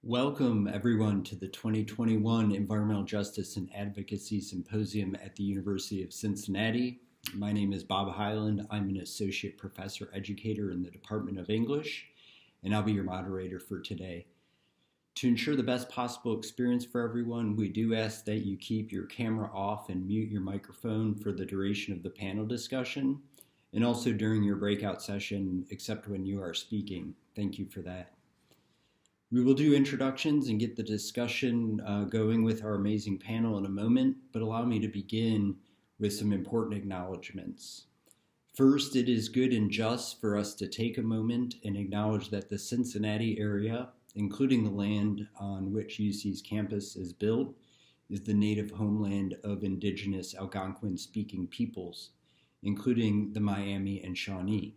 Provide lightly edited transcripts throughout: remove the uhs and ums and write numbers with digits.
Welcome, everyone, to the 2021 Environmental Justice and Advocacy Symposium at the University of Cincinnati. My name is Bob Hyland. I'm an Associate Professor Educator in the Department of English, and I'll be your moderator for today. To ensure the best possible experience for everyone, we do ask that you keep your camera off and mute your microphone for the duration of the panel discussion, and also during your breakout session, except when you are speaking. Thank you for that. We will do introductions and get the discussion going with our amazing panel in a moment, but allow me to begin with some important acknowledgements. First, it is good and just for us to take a moment and acknowledge that the Cincinnati area, including the land on which UC's campus is built, is the native homeland of indigenous Algonquin-speaking peoples, including the Miami and Shawnee.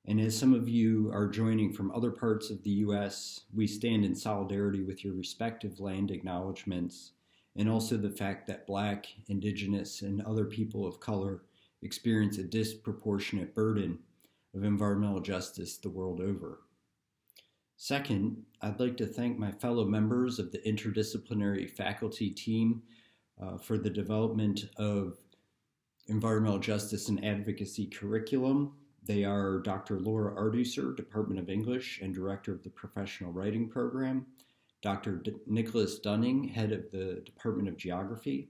And as some of you are joining from other parts of the U.S., we stand in solidarity with your respective land acknowledgements, and also the fact that Black, Indigenous, and other people of color experience a disproportionate burden of environmental justice the world over. Second, I'd like to thank my fellow members of the interdisciplinary faculty team for the development of environmental justice and advocacy curriculum. They are Dr. Laura Arducer, Department of English and Director of the Professional Writing Program, Dr. Nicholas Dunning, Head of the Department of Geography,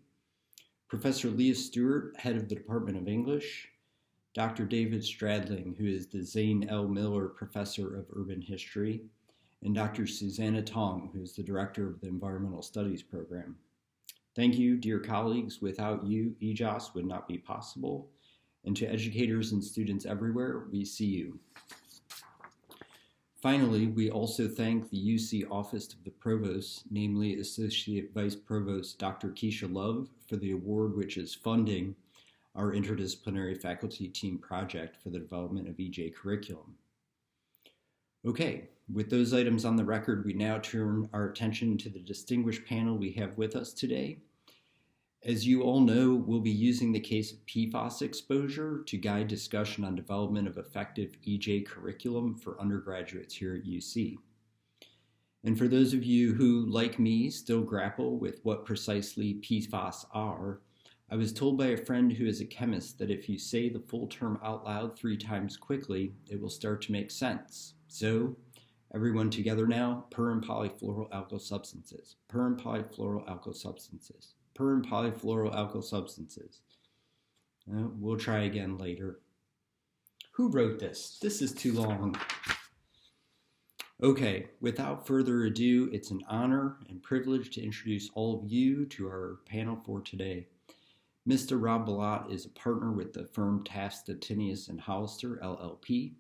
Professor Leah Stewart, Head of the Department of English, Dr. David Stradling, who is the Zane L. Miller Professor of Urban History, and Dr. Susanna Tong, who is the Director of the Environmental Studies Program. Thank you, dear colleagues. Without you, EJAS would not be possible. And to educators and students everywhere, we see you. Finally, we also thank the UC Office of the Provost, namely Associate Vice Provost Dr. Keisha Love, for the award which is funding our interdisciplinary faculty team project for the development of EJ curriculum. Okay, with those items on the record, we now turn our attention to the distinguished panel we have with us today. As you all know, we'll be using the case of PFAS exposure to guide discussion on development of effective EJ curriculum for undergraduates here at UC. And for those of you who, like me, still grapple with what precisely PFAS are, I was told by a friend who is a chemist that if you say the full term out loud 3 times quickly, it will start to make sense. So, everyone together now, per and polyfluoroalkyl substances, per and polyfluoroalkyl substances. Per and polyfluoroalkyl substances. We'll try again later. Who wrote this? This is too long. Okay, without further ado, it's an honor and privilege to introduce all of you to our panel for today. Mr. Rob Balott is a partner with the firm Taft, Stettinius & Hollister, LLP.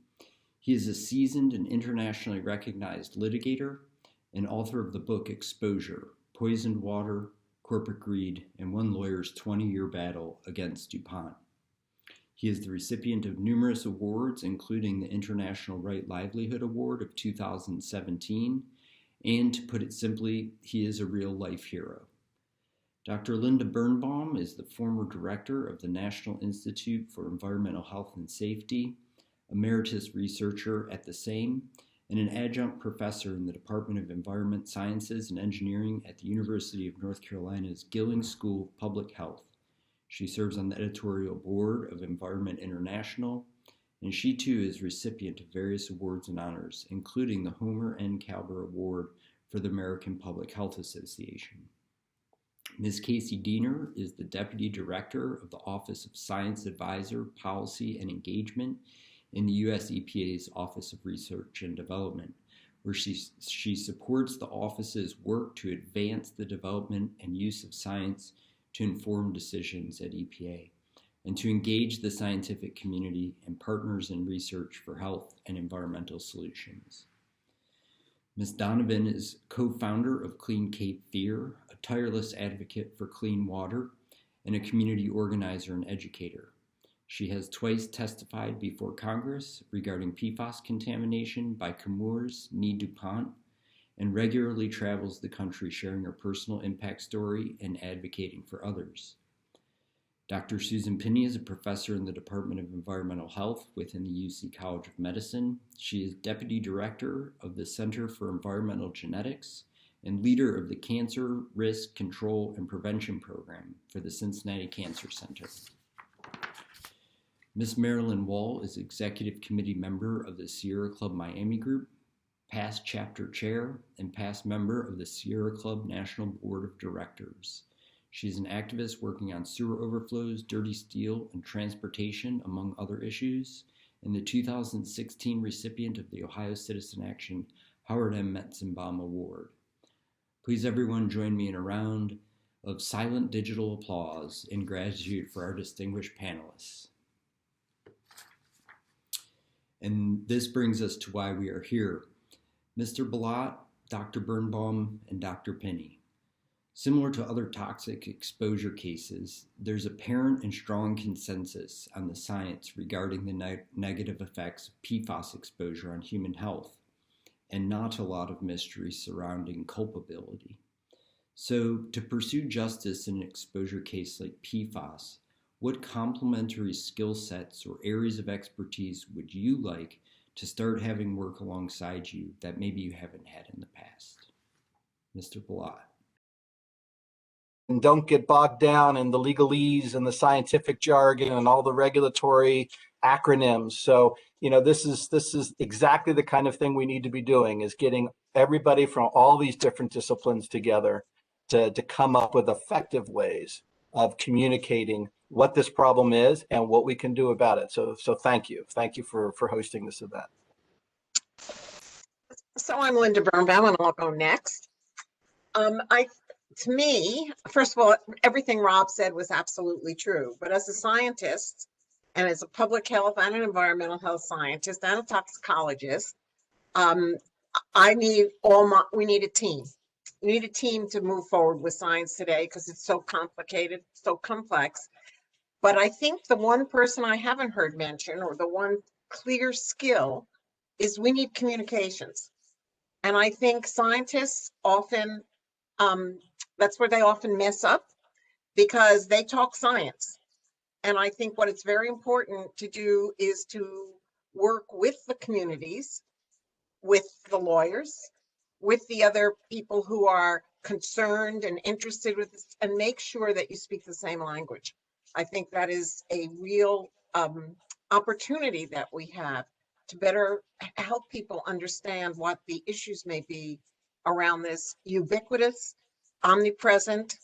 He is a seasoned and internationally recognized litigator and author of the book Exposure, Poisoned Water, Corporate Greed, and one lawyer's 20-year battle against DuPont. He is the recipient of numerous awards, including the International Right Livelihood Award of 2017, and to put it simply, he is a real-life hero. Dr. Linda Birnbaum is the former director of the National Institute for Environmental Health and Safety, emeritus researcher at the same, and an adjunct professor in the Department of Environment Sciences and Engineering at the University of North Carolina's Gillings School of Public Health. She serves on the editorial board of Environment International, and she too is recipient of various awards and honors, including the Homer N. Kalber Award for the American Public Health Association. Ms. Casey Diener is the Deputy Director of the Office of Science Advisor, Policy and Engagement in the U.S. EPA's Office of Research and Development, where she supports the office's work to advance the development and use of science to inform decisions at EPA, and to engage the scientific community and partners in research for health and environmental solutions. Ms. Donovan is co-founder of Clean Cape Fear, a tireless advocate for clean water, and a community organizer and educator. She has twice testified before Congress regarding PFAS contamination by Chemours ni DuPont, and regularly travels the country sharing her personal impact story and advocating for others. Dr. Susan Pinney is a professor in the Department of Environmental Health within the UC College of Medicine. She is Deputy Director of the Center for Environmental Genetics and leader of the Cancer Risk Control and Prevention Program for the Cincinnati Cancer Center. Ms. Marilyn Wall is Executive Committee member of the Sierra Club Miami Group, past chapter chair, and past member of the Sierra Club National Board of Directors. She's an activist working on sewer overflows, dirty steel, and transportation, among other issues, and the 2016 recipient of the Ohio Citizen Action Howard M. Metzenbaum Award. Please everyone join me in a round of silent digital applause in gratitude for our distinguished panelists. And this brings us to why we are here. Mr. Balot, Dr. Birnbaum, and Dr. Pinney. Similar to other toxic exposure cases, there's apparent and strong consensus on the science regarding the negative effects of PFAS exposure on human health, and not a lot of mystery surrounding culpability. So to pursue justice in an exposure case like PFAS, what complementary skill sets or areas of expertise would you like to start having work alongside you that maybe you haven't had in the past? Mr. Balot. And don't get bogged down in the legalese and the scientific jargon and all the regulatory acronyms. So, this is exactly the kind of thing we need to be doing, is getting everybody from all these different disciplines together to come up with effective ways of communicating what this problem is and what we can do about it. So thank you. Thank you for hosting this event. So I'm Linda Birnbaum, and I'll go next. To me, first of all, everything Rob said was absolutely true. But as a scientist, and as a public health and an environmental health scientist and a toxicologist, we need a team. We need a team to move forward with science today because it's so complicated, so complex. But I think the one person I haven't heard mention, or the one clear skill, is we need communications. And I think scientists often, that's where they often mess up, because they talk science. And I think what it's very important to do is to work with the communities, with the lawyers, with the other people who are concerned and interested with this, and make sure that you speak the same language. I think that is a real opportunity that we have to better help people understand what the issues may be around this ubiquitous, omnipresent,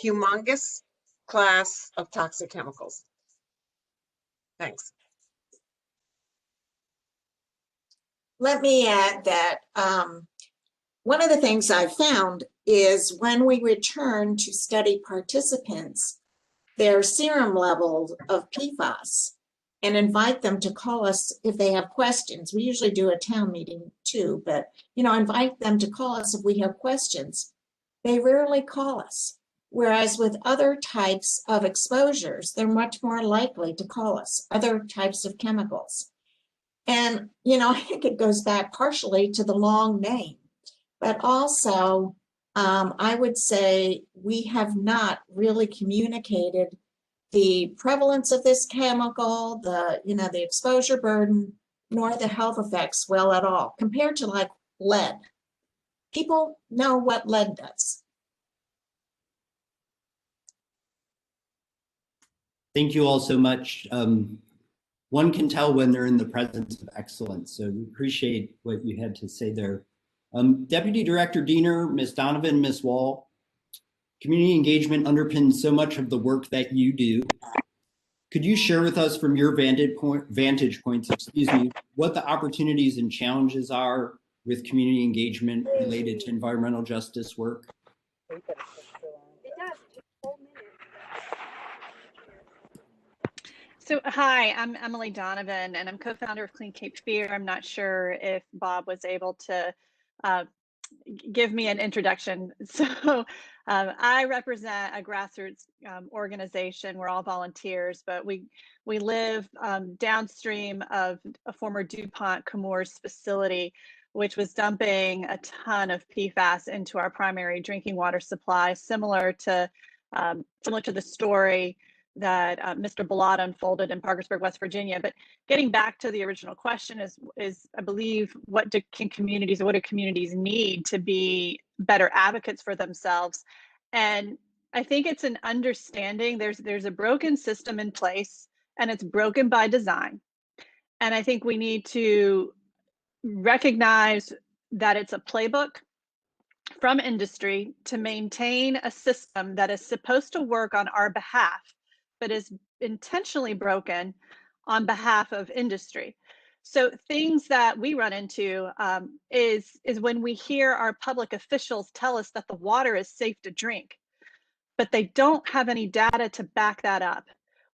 humongous class of toxic chemicals. Thanks. Let me add that one of the things I found is when we return to study participants, their serum levels of PFAS, and invite them to call us if they have questions. We usually do a town meeting too, but invite them to call us if we have questions. They rarely call us. Whereas with other types of exposures, they're much more likely to call us, other types of chemicals. And, I think it goes back partially to the long name, but also I would say we have not really communicated the prevalence of this chemical, the exposure burden, nor the health effects well at all, compared to like lead. People know what lead does. Thank you all so much. One can tell when they're in the presence of excellence, so we appreciate what you had to say there. Deputy Director Diener, Ms. Donovan, Ms. Wall, community engagement underpins so much of the work that you do. Could you share with us from your vantage points, what the opportunities and challenges are with community engagement related to environmental justice work? So hi, I'm Emily Donovan, and I'm co-founder of Clean Cape Fear. I'm not sure if Bob was able to give me an introduction. So I represent a grassroots organization. We're all volunteers, but we live downstream of a former DuPont Chemours facility, which was dumping a ton of PFAS into our primary drinking water supply, similar to the story that Mr. Bellata unfolded in Parkersburg, West Virginia. But getting back to the original question is I believe, what do communities need to be better advocates for themselves? And I think it's an understanding there's a broken system in place, and it's broken by design. And I think we need to recognize that it's a playbook from industry to maintain a system that is supposed to work on our behalf, but is intentionally broken on behalf of industry. So things that we run into is when we hear our public officials tell us that the water is safe to drink, but they don't have any data to back that up.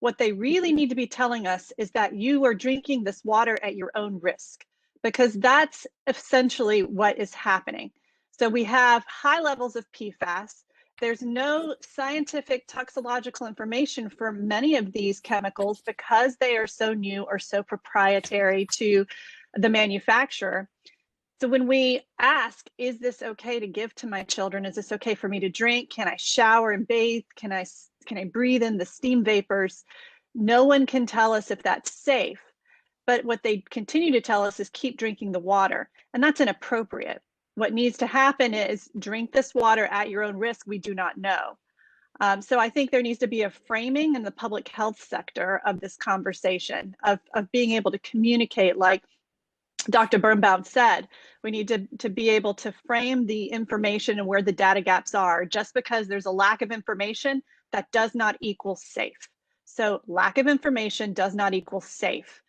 What they really need to be telling us is that you are drinking this water at your own risk, because that's essentially what is happening. So we have high levels of PFAS. There's no scientific toxicological information for many of these chemicals because they are so new or so proprietary to the manufacturer. So when we ask, is this okay to give to my children? Is this okay for me to drink? Can I shower and bathe? Can I breathe in the steam vapors? No one can tell us if that's safe. But what they continue to tell us is keep drinking the water, and that's inappropriate. What needs to happen is drink this water at your own risk. We do not know. So I think there needs to be a framing in the public health sector of this conversation, of being able to communicate, like Dr. Birnbaum said, we need to be able to frame the information and where the data gaps are. Just because there's a lack of information, that does not equal safe. So lack of information does not equal safe,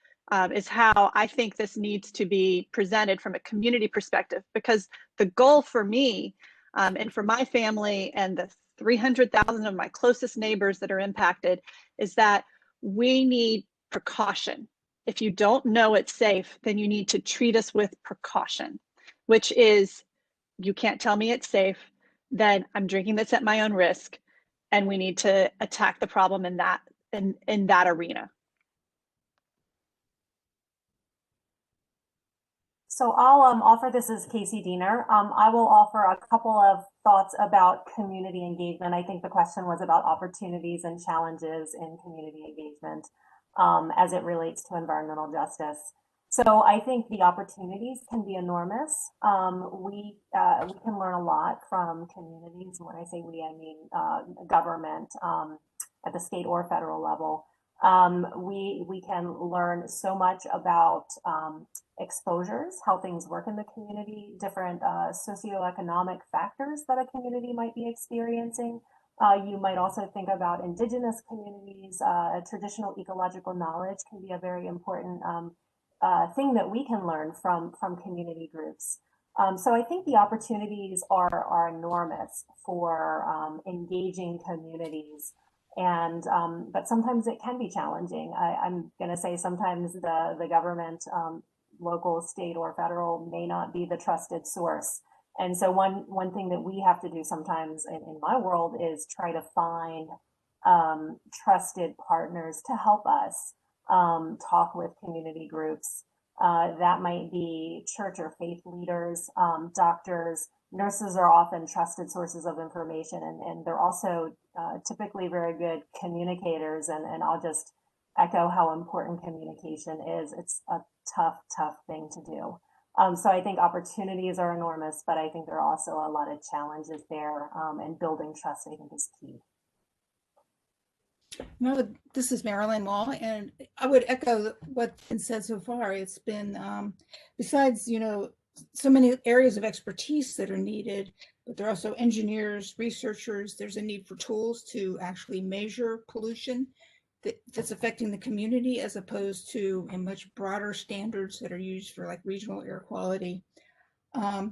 is how I think this needs to be presented from a community perspective, because the goal for me and for my family and the 300,000 of my closest neighbors that are impacted is that we need precaution. If you don't know it's safe, then you need to treat us with precaution, which is, you can't tell me it's safe, then I'm drinking this at my own risk, and we need to attack the problem in that arena. So I'll offer, this is Casey Diener. I will offer a couple of thoughts about community engagement. I think the question was about opportunities and challenges in community engagement as it relates to environmental justice. So I think the opportunities can be enormous. We can learn a lot from communities. When I say we, I mean government at the state or federal level. We can learn so much about exposures, how things work in the community, different socioeconomic factors that a community might be experiencing. You might also think about indigenous communities. Traditional ecological knowledge can be a very important thing that we can learn from community groups. So I think the opportunities are enormous for engaging communities. And but sometimes it can be challenging. I'm going to say sometimes the government, local, state, or federal, may not be the trusted source. And so one thing that we have to do sometimes in my world is try to find trusted partners to help us talk with community groups. That might be church or faith leaders, doctors. Nurses are often trusted sources of information, and they're also typically very good communicators. And I'll just echo how important communication is. It's a tough thing to do. So I think opportunities are enormous, but I think there are also a lot of challenges there, and building trust, I think, is key. No, this is Marilyn Wall, and I would echo what's been said so far. It's been, besides, so many areas of expertise that are needed, but there are also engineers, researchers. There's a need for tools to actually measure pollution that's affecting the community, as opposed to in much broader standards that are used for like regional air quality.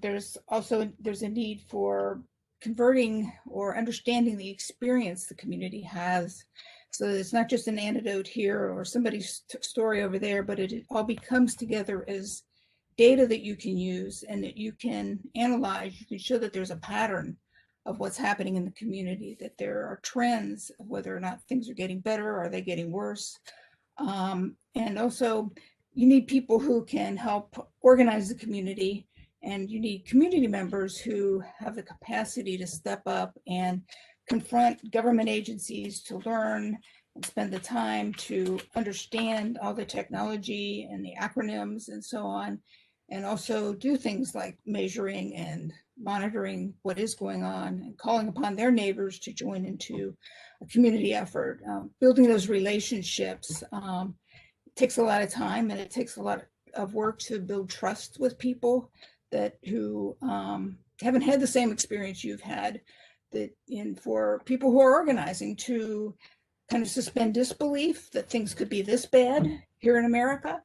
There's a need for converting or understanding the experience the community has. So it's not just an anecdote here or somebody's story over there, but it all becomes together as data that you can use and that you can analyze. You can show that there's a pattern of what's happening in the community, that there are trends of whether or not things are getting better, or are they getting worse. And also you need people who can help organize the community, and you need community members who have the capacity to step up and confront government agencies to learn and spend the time to understand all the technology and the acronyms and so on, and also do things like measuring and monitoring what is going on and calling upon their neighbors to join into a community effort. Building those relationships takes a lot of time, and it takes a lot of work to build trust with people who haven't had the same experience you've had, and for people who are organizing to kind of suspend disbelief that things could be this bad here in America,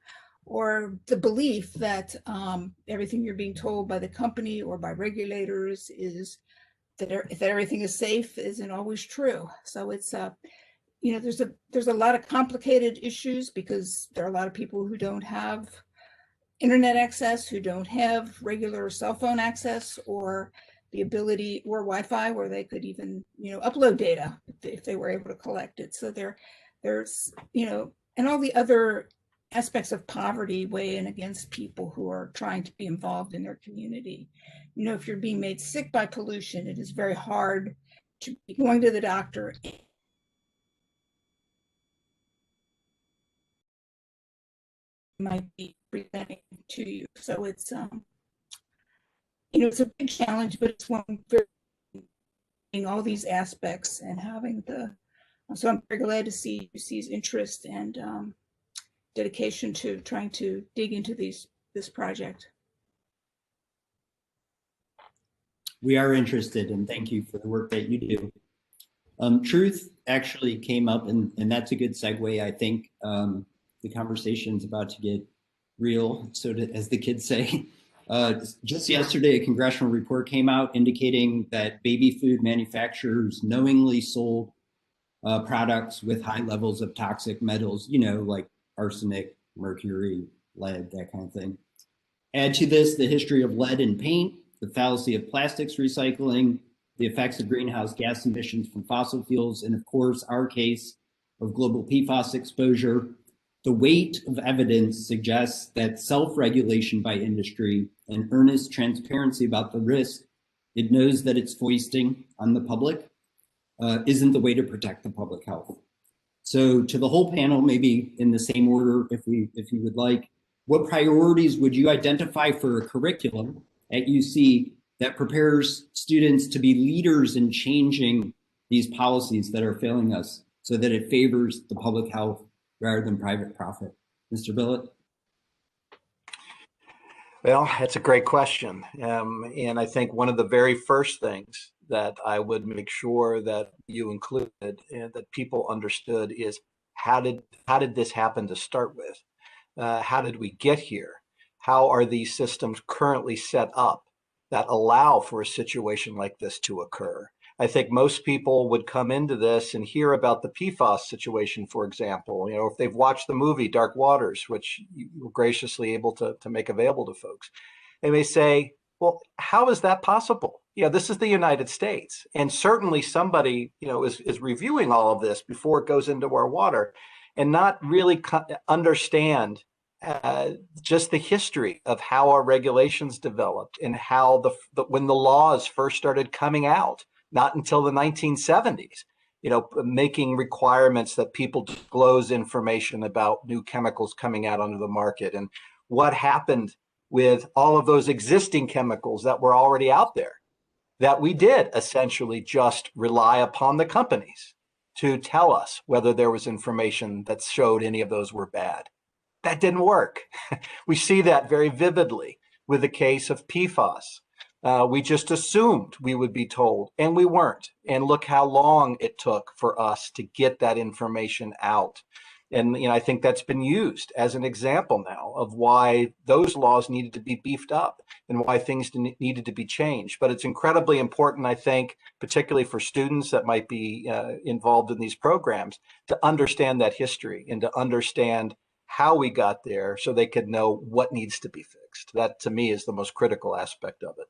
or the belief that everything you're being told by the company or by regulators is that everything is safe isn't always true. So it's there's a lot of complicated issues because there are a lot of people who don't have internet access, who don't have regular cell phone access or the ability or Wi-Fi where they could even upload data if they were able to collect it. So there's and all the other aspects of poverty weigh in against people who are trying to be involved in their community. If you're being made sick by pollution, it is very hard to be going to the doctor. Might be presenting to you. So it's it's a big challenge, but it's one for all these aspects and having so I'm very glad to see UC's interest and dedication to trying to dig into this project. We are interested, and thank you for the work that you do. Truth actually came up, and that's a good segue. I think the conversation's about to get real, as the kids say. Just yesterday, a congressional report came out indicating that baby food manufacturers knowingly sold products with high levels of toxic metals, like arsenic, mercury, lead, that kind of thing. Add to this the history of lead in paint, the fallacy of plastics recycling, the effects of greenhouse gas emissions from fossil fuels, and of course, our case of global PFAS exposure. The weight of evidence suggests that self-regulation by industry and earnest transparency about the risk it knows that it's foisting on the public isn't the way to protect the public health. So to the whole panel, maybe in the same order, if you would like, what priorities would you identify for a curriculum at UC that prepares students to be leaders in changing these policies that are failing us so that it favors the public health rather than private profit? Mr. Billett? Well, that's a great question. And I think one of the very first things that I would make sure that you included and that people understood is how did this happen to start with? How did we get here? How are these systems currently set up that allow for a situation like this to occur? I think most people would come into this and hear about the PFAS situation, for example, if they've watched the movie Dark Waters, which you were graciously able to make available to folks. They may say, well, how is that possible? This is the United States. And certainly somebody, is reviewing all of this before it goes into our water and not really understand just the history of how our regulations developed and how when the laws first started coming out. Not until the 1970s, making requirements that people disclose information about new chemicals coming out onto the market and what happened with all of those existing chemicals that were already out there, that we did essentially just rely upon the companies to tell us whether there was information that showed any of those were bad. That didn't work. We see that very vividly with the case of PFAS. We just assumed we would be told, and we weren't. And look how long it took for us to get that information out. And I think that's been used as an example now of why those laws needed to be beefed up and why things needed to be changed. But it's incredibly important, I think, particularly for students that might be involved in these programs, to understand that history and to understand how we got there so they could know what needs to be fixed. That, to me, is the most critical aspect of it.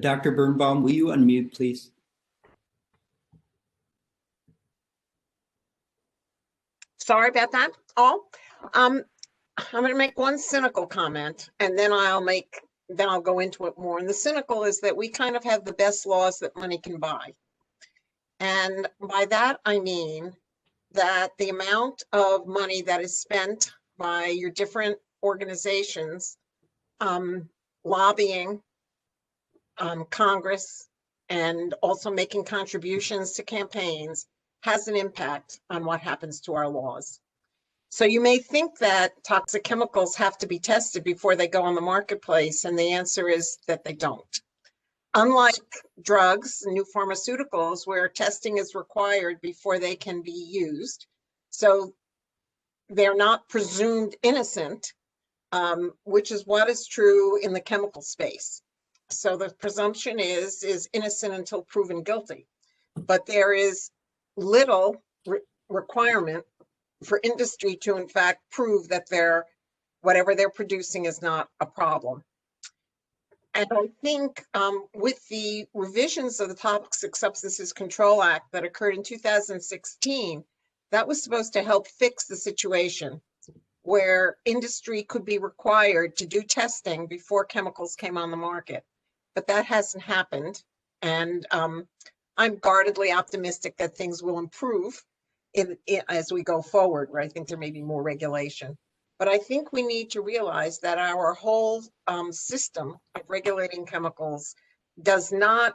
Dr. Birnbaum, will you unmute, please? Sorry about that, all. I'm going to make one cynical comment, and then I'll make then I'll go into it more. And the cynical is that we kind of have the best laws that money can buy. And by that, I mean that the amount of money that is spent by your different organizations lobbying Congress and also making contributions to campaigns has an impact on what happens to our laws. So you may think that toxic chemicals have to be tested before they go on the marketplace, and the answer is that they don't. Unlike drugs, new pharmaceuticals, where testing is required before they can be used, so they're not presumed innocent, which is what is true in the chemical space. So the presumption is innocent until proven guilty. But there is little requirement for industry to, in fact, prove that whatever they're producing is not a problem. And I think with the revisions of the Toxic Substances Control Act that occurred in 2016, that was supposed to help fix the situation where industry could be required to do testing before chemicals came on the market. But that hasn't happened. And I'm guardedly optimistic that things will improve as we go forward, where I think there may be more regulation. But I think we need to realize that our whole system of regulating chemicals does not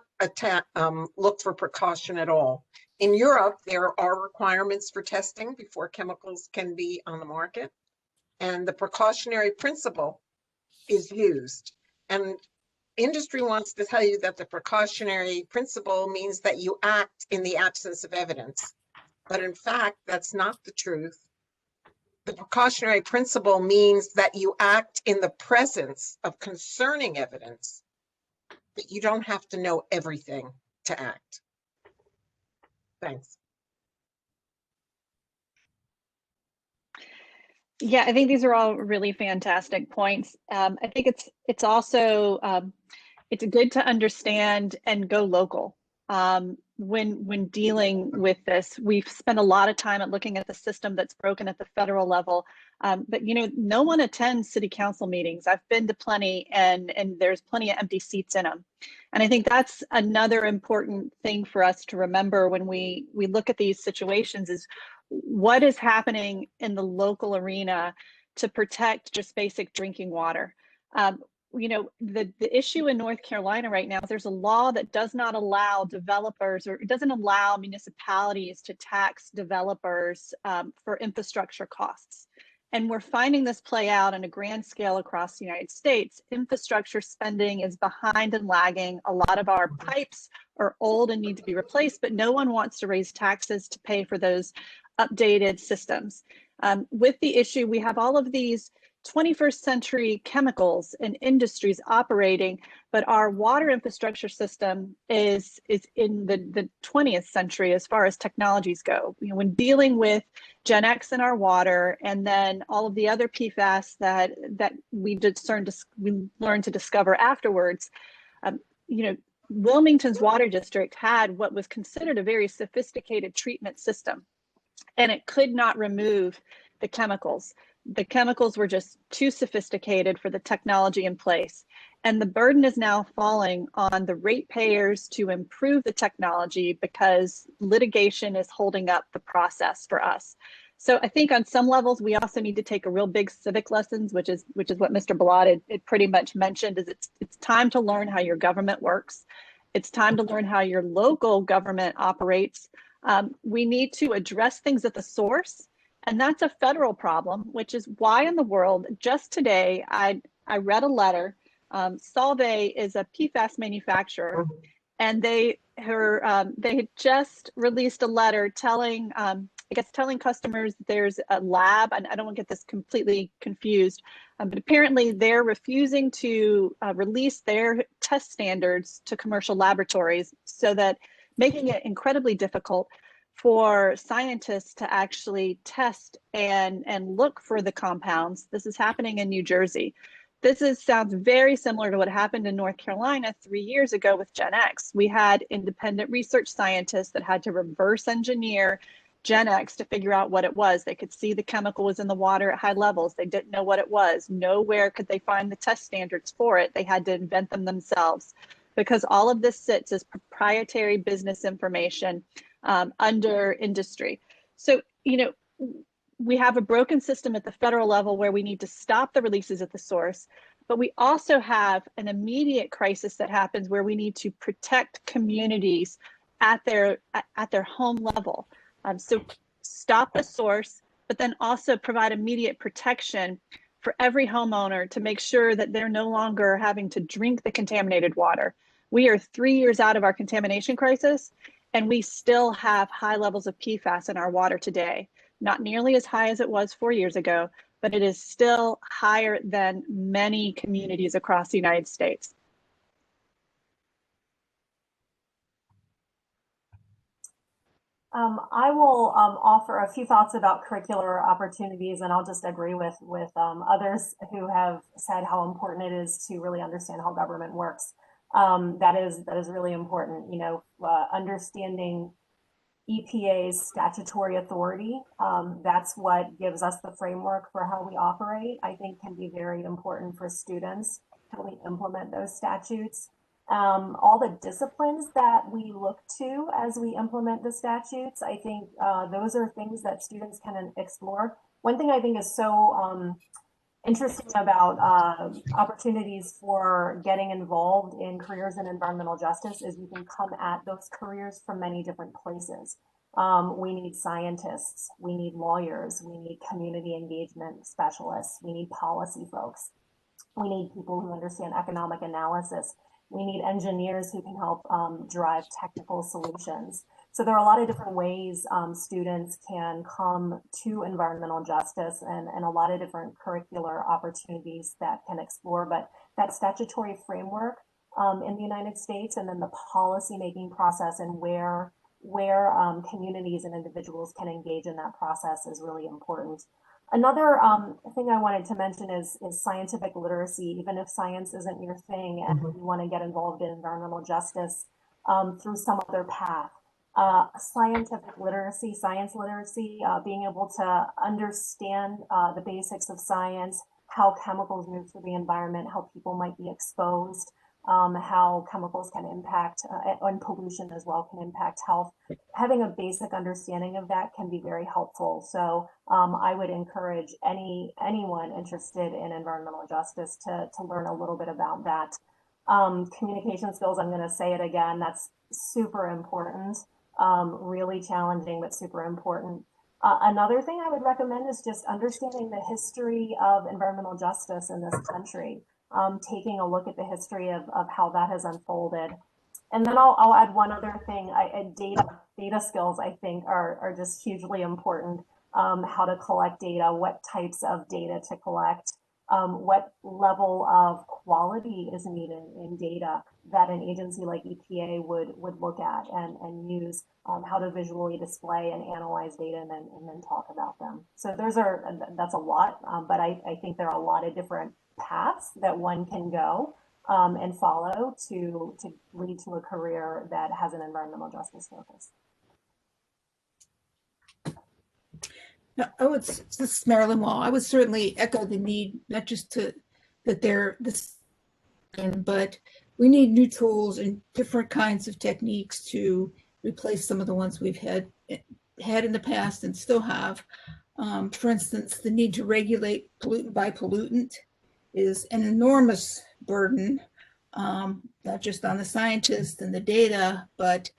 look for precaution at all. In Europe, there are requirements for testing before chemicals can be on the market, and the precautionary principle is used. And industry wants to tell you that the precautionary principle means that you act in the absence of evidence. But in fact, that's not the truth. The precautionary principle means that you act in the presence of concerning evidence, but you don't have to know everything to act. Thanks. Yeah, I think these are all really fantastic points. I think it's also it's good to understand and go local. When dealing with this, we've spent a lot of time at looking at the system that's broken at the federal level. But no one attends city council meetings. I've been to plenty, and there's plenty of empty seats in them. And I think that's another important thing for us to remember when we look at these situations is what is happening in the local arena to protect just basic drinking water. The issue in North Carolina right now is there's a law that does not allow developers, or it doesn't allow municipalities to tax developers for infrastructure costs. And we're finding this play out on a grand scale across the United States. Infrastructure spending is behind and lagging. A lot of our pipes are old and need to be replaced, but no one wants to raise taxes to pay for those updated systems. With the issue, we have all of these 21st century chemicals and industries operating, but our water infrastructure system is in the 20th century as far as technologies go. When dealing with Gen X in our water, and then all of the other PFAS that we learned to discover afterwards, Wilmington's water district had what was considered a very sophisticated treatment system, and it could not remove the chemicals. The chemicals were just too sophisticated for the technology in place. And the burden is now falling on the ratepayers to improve the technology because litigation is holding up the process for us. So I think on some levels, we also need to take a real big civic lessons, which is what Mr. Balad had pretty much mentioned, is it's time to learn how your government works. It's time to learn how your local government operates. We need to address things at the source. And that's a federal problem, which is why in the world, just today, I read a letter. Solvay is a PFAS manufacturer, and they had just released a letter telling customers there's a lab, and I don't want to get this completely confused, but apparently they're refusing to release their test standards to commercial laboratories, so that making it incredibly difficult for scientists to actually test and look for the compounds. This is happening in New Jersey. This sounds very similar to what happened in North Carolina 3 years ago with Gen X. We had independent research scientists that had to reverse engineer Gen X to figure out what it was. They could see the chemical was in the water at high levels. They didn't know what it was. Nowhere could they find the test standards for it. They had to invent them themselves, because all of this sits as proprietary business information under industry. So, you know, we have a broken system at the federal level where we need to stop the releases at the source, but we also have an immediate crisis that happens where we need to protect communities at their home level. So stop the source, but then also provide immediate protection for every homeowner to make sure that they're no longer having to drink the contaminated water. We are 3 years out of our contamination crisis, and we still have high levels of PFAS in our water today. Not nearly as high as it was 4 years ago, but it is still higher than many communities across the United States. I will offer a few thoughts about curricular opportunities, and I'll just agree with others who have said how important it is to really understand how government works. That is really important. You know, understanding EPA's statutory authority, that's what gives us the framework for how we operate, I think can be very important for students, how we implement those statutes. All the disciplines that we look to as we implement the statutes, I think those are things that students can explore. One thing I think is so interesting about opportunities for getting involved in careers in environmental justice is you can come at those careers from many different places. We need scientists, we need lawyers, we need community engagement specialists, we need policy folks, we need people who understand economic analysis, we need engineers who can help drive technical solutions. So there are a lot of different ways students can come to environmental justice, and a lot of different curricular opportunities that can explore. But that statutory framework in the United States, and then the policy making process and where communities and individuals can engage in that process is really important. Another thing I wanted to mention is scientific literacy. Even if science isn't your thing and you want to get involved in environmental justice through some other path, scientific literacy, science literacy, being able to understand the basics of science, how chemicals move through the environment, how people might be exposed, how chemicals can impact, and pollution as well can impact health. Having a basic understanding of that can be very helpful. So I would encourage anyone interested in environmental justice to learn a little bit about that. Communication skills, I'm going to say it again, that's super important. Really challenging, but super important. Another thing I would recommend is just understanding the history of environmental justice in this country. Taking a look at the history of how that has unfolded. And then I'll add one other thing. Data skills, I think, are just hugely important. How to collect data, what types of data to collect, what level of quality is needed in data that an agency like EPA would look at and use, how to visually display and analyze data and then talk about them. So that's a lot, but I think there are a lot of different paths that one can go and follow to lead to a career that has an environmental justice focus. This is Marilyn Wall. I would certainly echo the need, not just that they're this, but we need new tools and different kinds of techniques to replace some of the ones we've had in the past and still have. For instance, the need to regulate pollutant by pollutant is an enormous burden, not just on the scientists and the data, but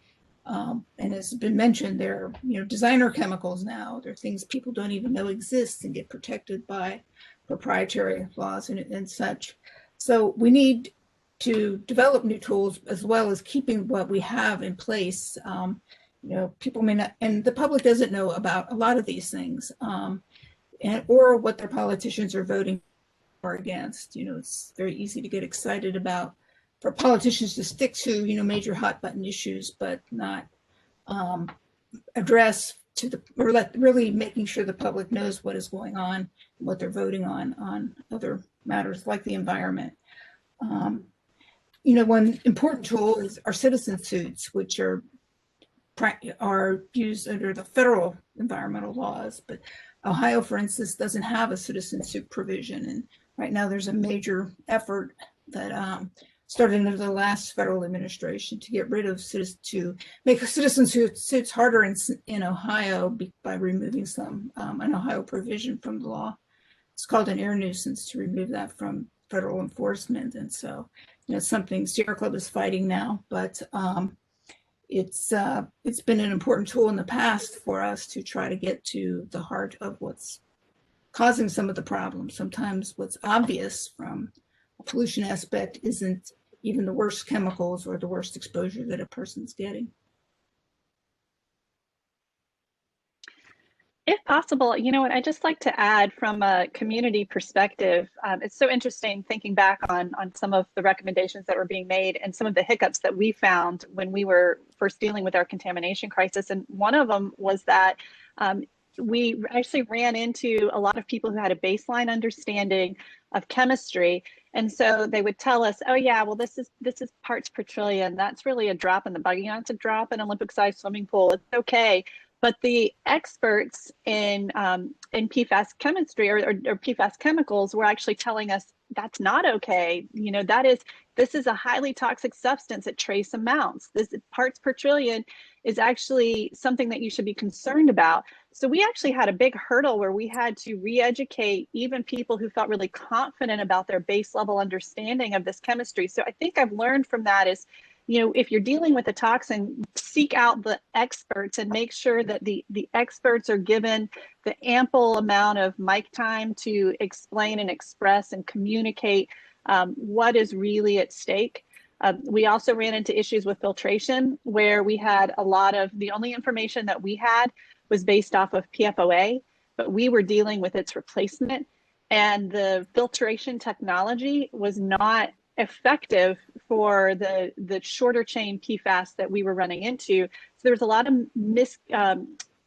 and as has been mentioned, there are designer chemicals now. There are things people don't even know exist and get protected by proprietary laws and such. So we need to develop new tools as well as keeping what we have in place. People may not, and the public doesn't know about a lot of these things, or what their politicians are voting or against. It's very easy to get excited about for politicians to stick to major hot button issues, but not address really making sure the public knows what is going on and what they're voting on other matters like the environment. One important tool is our citizen suits, which are are used under the federal environmental laws. But Ohio, for instance, doesn't have a citizen suit provision. And right now there's a major effort that started under the last federal administration to get rid of to make citizen suits harder in Ohio by removing an Ohio provision from the law. It's called an air nuisance, to remove that from federal enforcement. And so, something Sierra Club is fighting now, but it's been an important tool in the past for us to try to get to the heart of what's causing some of the problems. Sometimes what's obvious from a pollution aspect isn't even the worst chemicals or the worst exposure that a person's getting. If possible, I'd just like to add from a community perspective, it's so interesting thinking back on some of the recommendations that were being made and some of the hiccups that we found when we were first dealing with our contamination crisis. And one of them was that we actually ran into a lot of people who had a baseline understanding of chemistry. And so they would tell us, oh yeah, well, this is parts per trillion. That's really a drop in the bucket. It's a drop in an Olympic-sized swimming pool. It's okay. But the experts in PFAS chemistry or PFAS chemicals were actually telling us that's not okay. This is a highly toxic substance at trace amounts. This parts per trillion is actually something that you should be concerned about. So we actually had a big hurdle where we had to re-educate even people who felt really confident about their base level understanding of this chemistry. So I think I've learned from that is, if you're dealing with a toxin, seek out the experts and make sure that the experts are given the ample amount of mic time to explain and express and communicate what is really at stake. We also ran into issues with filtration where we had the only information that we had was based off of PFOA, but we were dealing with its replacement, and the filtration technology was not effective for the shorter chain PFAS that we were running into. So there was a lot of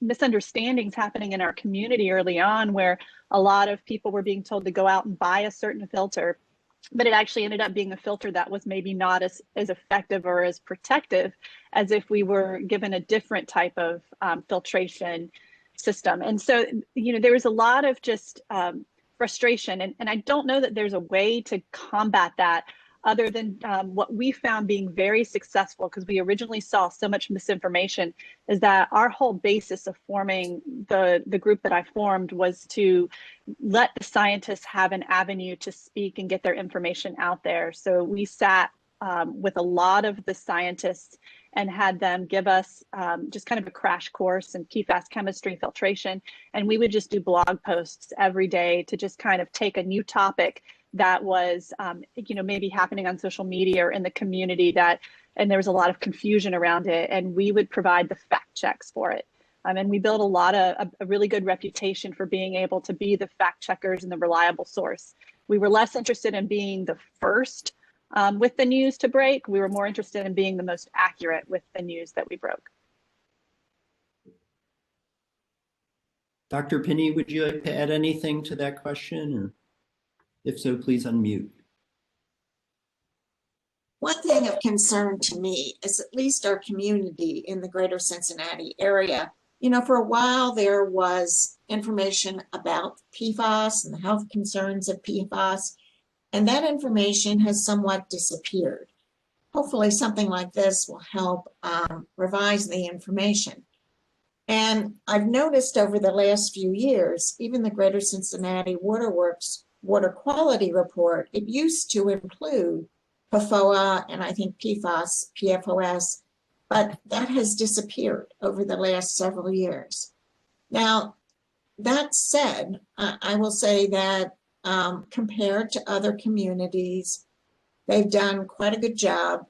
misunderstandings happening in our community early on, where a lot of people were being told to go out and buy a certain filter, but it actually ended up being a filter that was maybe not as effective or as protective as if we were given a different type of filtration system. And so, there was a lot of just frustration. And I don't know that there's a way to combat that other than what we found being very successful, because we originally saw so much misinformation, is that our whole basis of forming the group that I formed was to let the scientists have an avenue to speak and get their information out there. So we sat with a lot of the scientists and had them give us just kind of a crash course in PFAS chemistry filtration. And we would just do blog posts every day to just kind of take a new topic that was, maybe happening on social media or in the community and there was a lot of confusion around it. And we would provide the fact checks for it. And we built a really good reputation for being able to be the fact checkers and the reliable source. We were less interested in being the first with the news to break. We were more interested in being the most accurate with the news that we broke. Dr. Pinney, would you like to add anything to that question? Or if so, please unmute. One thing of concern to me is at least our community in the greater Cincinnati area. For a while there was information about PFAS and the health concerns of PFAS, and that information has somewhat disappeared. Hopefully something like this will help revise the information. And I've noticed over the last few years, even the Greater Cincinnati Waterworks Water Quality Report, it used to include PFOA and I think PFOS, but that has disappeared over the last several years. Now, that said, I will say that compared to other communities, they've done quite a good job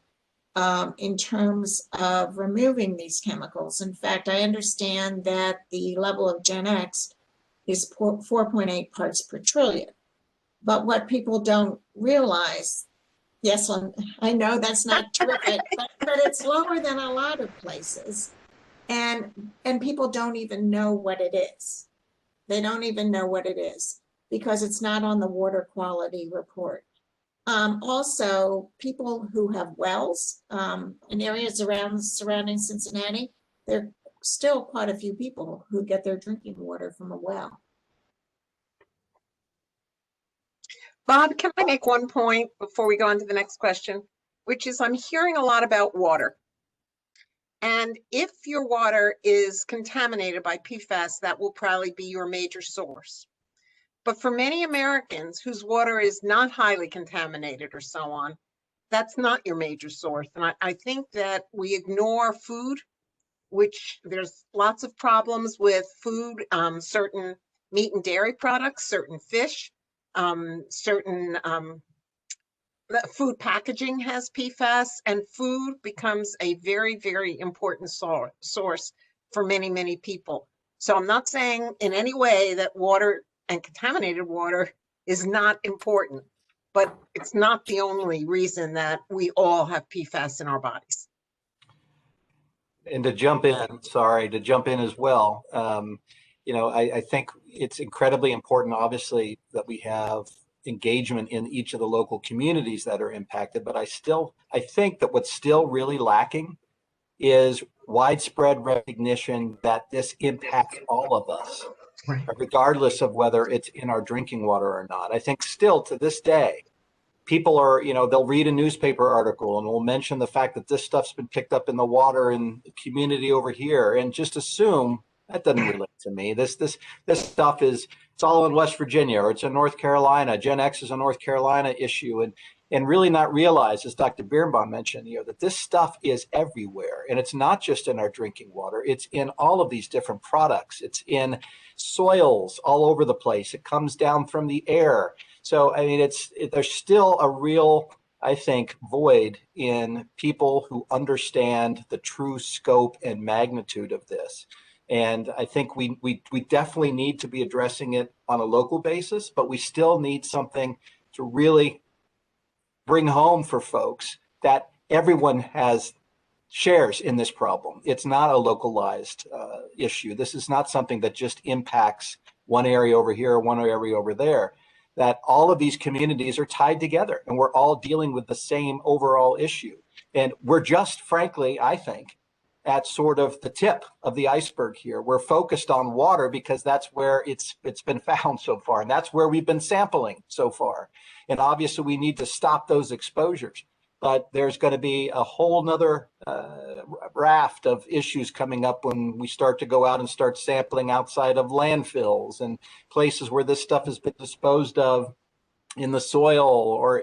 in terms of removing these chemicals. In fact, I understand that the level of Gen X is 4.8 parts per trillion. But what people don't realize, yes, I know that's not terrific, but it's lower than a lot of places. And people don't even know what it is. They don't even know what it is because it's not on the water quality report. Also, people who have wells in areas surrounding Cincinnati, there are still quite a few people who get their drinking water from a well. Bob, can I make one point before we go on to the next question? Which is I'm hearing a lot about water. And if your water is contaminated by PFAS, that will probably be your major source. But for many Americans whose water is not highly contaminated or so on, that's not your major source. And I think that we ignore food, which there's lots of problems with food, certain meat and dairy products, certain fish, certain food packaging has PFAS, and food becomes a very, very important source for many, many people. So I'm not saying in any way that water and contaminated water is not important, but it's not the only reason that we all have PFAS in our bodies. And to jump in, to jump in as well, I think it's incredibly important, obviously, that we have engagement in each of the local communities that are impacted. But I think that what's still really lacking is widespread recognition that this impacts all of us, right, regardless of whether it's in our drinking water or not. I think still to this day, people are, they'll read a newspaper article and will mention the fact that this stuff's been picked up in the water in the community over here and just assume that doesn't relate to me. This stuff it's all in West Virginia, or it's in North Carolina. Gen X is a North Carolina issue, and really not realize, as Dr. Birnbaum mentioned, that this stuff is everywhere. And it's not just in our drinking water. It's in all of these different products. It's in soils all over the place. It comes down from the air. So, I mean, there's still a real, I think, void in people who understand the true scope and magnitude of this. And I think we definitely need to be addressing it on a local basis, but we still need something to really bring home for folks that everyone shares in this problem. It's not a localized issue. This is not something that just impacts one area over here or one area over there. That all of these communities are tied together and we're all dealing with the same overall issue. And we're just, frankly, I think, at sort of the tip of the iceberg here. We're focused on water because that's where it's been found so far, and that's where we've been sampling so far. And obviously we need to stop those exposures, but there's going to be a whole nother raft of issues coming up when we start to go out and start sampling outside of landfills and places where this stuff has been disposed of in the soil or,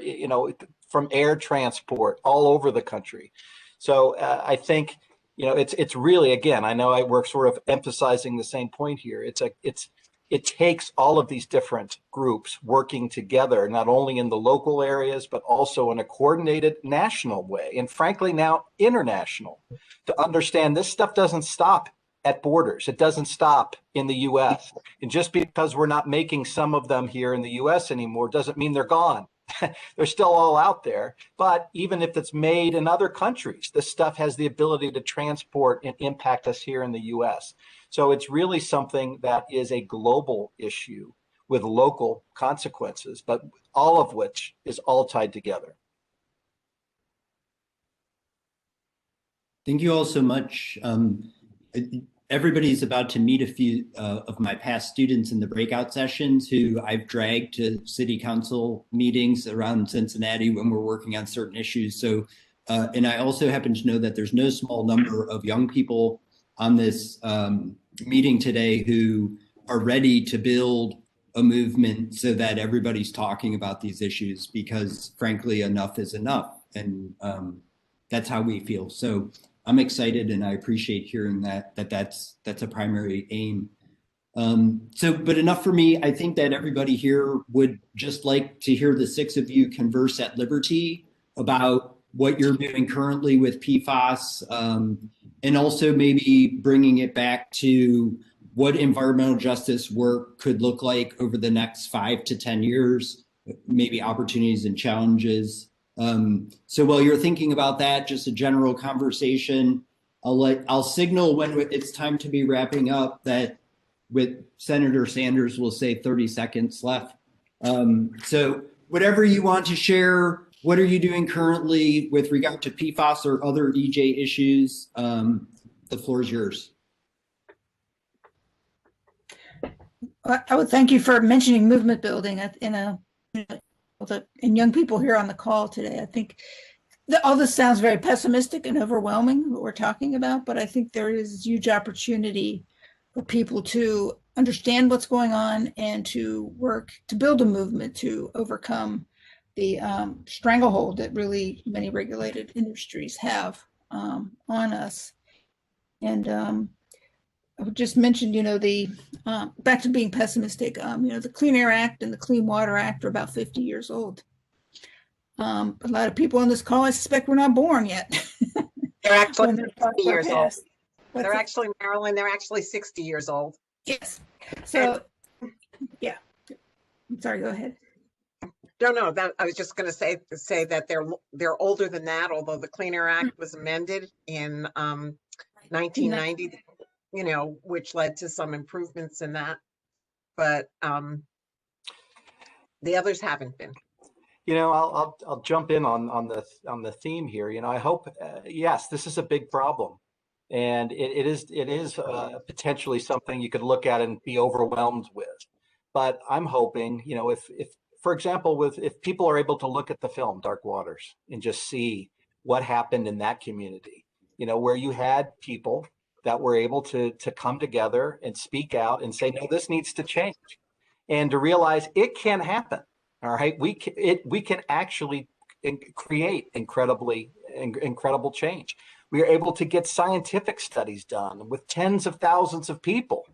from air transport all over the country. So I think, it's really, again, I know we're sort of emphasizing the same point here. It takes all of these different groups working together, not only in the local areas, but also in a coordinated national way, and frankly now international, to understand this stuff doesn't stop at borders. It doesn't stop in the US. And just because we're not making some of them here in the US anymore doesn't mean they're gone. They're still all out there, but even if it's made in other countries, this stuff has the ability to transport and impact us here in the US. So it's really something that is a global issue with local consequences, but all of which is all tied together. Thank you all so much. Everybody's about to meet a few of my past students in the breakout sessions who I've dragged to city council meetings around Cincinnati when we're working on certain issues. So, and I also happen to know that there's no small number of young people on this meeting today who are ready to build a movement so that everybody's talking about these issues, because frankly, enough is enough. And that's how we feel. So I'm excited, and I appreciate hearing that's a primary aim. But enough for me. I think that everybody here would just like to hear the six of you converse at liberty about what you're doing currently with PFAS, and also maybe bringing it back to what environmental justice work could look like over the next 5 to 10 years, maybe opportunities and challenges. So while you're thinking about that, just a general conversation, I'll signal when it's time to be wrapping up that with Senator Sanders, we'll say 30 seconds left. So whatever you want to share, what are you doing currently with regard to PFAS or other EJ issues? The floor is yours. I would thank you for mentioning movement building and young people here on the call today. I think all this sounds very pessimistic and overwhelming, what we're talking about, but I think there is huge opportunity for people to understand what's going on and to work to build a movement to overcome the stranglehold that really many regulated industries have on us. And I would just mention, the back to being pessimistic, the Clean Air Act and the Clean Water Act are about 50 years old. A lot of people on this call, I suspect, were not born yet. They're actually When 60 years old. passed. They're actually, Marilyn, they're actually 60 years old. Yes. So, yeah. I'm sorry, go ahead. No, that I was just going to say that they're older than that, although the Clean Air Act was amended in 1990, which led to some improvements in that. But the others haven't been. I'll jump in on the theme here. I hope yes, this is a big problem, and it is potentially something you could look at and be overwhelmed with. But I'm hoping, if for example, if people are able to look at the film Dark Waters and just see what happened in that community, where you had people that were able to come together and speak out and say, no, this needs to change, and to realize it can happen. All right, we can actually create incredible change. We are able to get scientific studies done with tens of thousands of people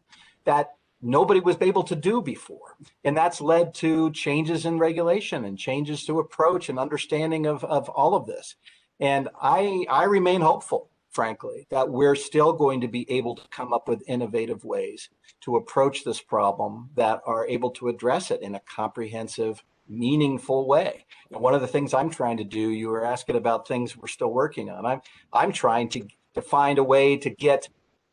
that nobody was able to do before, and that's led to changes in regulation and changes to approach and understanding of all of this. And I remain hopeful, frankly, that we're still going to be able to come up with innovative ways to approach this problem that are able to address it in a comprehensive, meaningful way. And one of the things I'm trying to do, you were asking about things we're still working on. I'm trying to find a way to get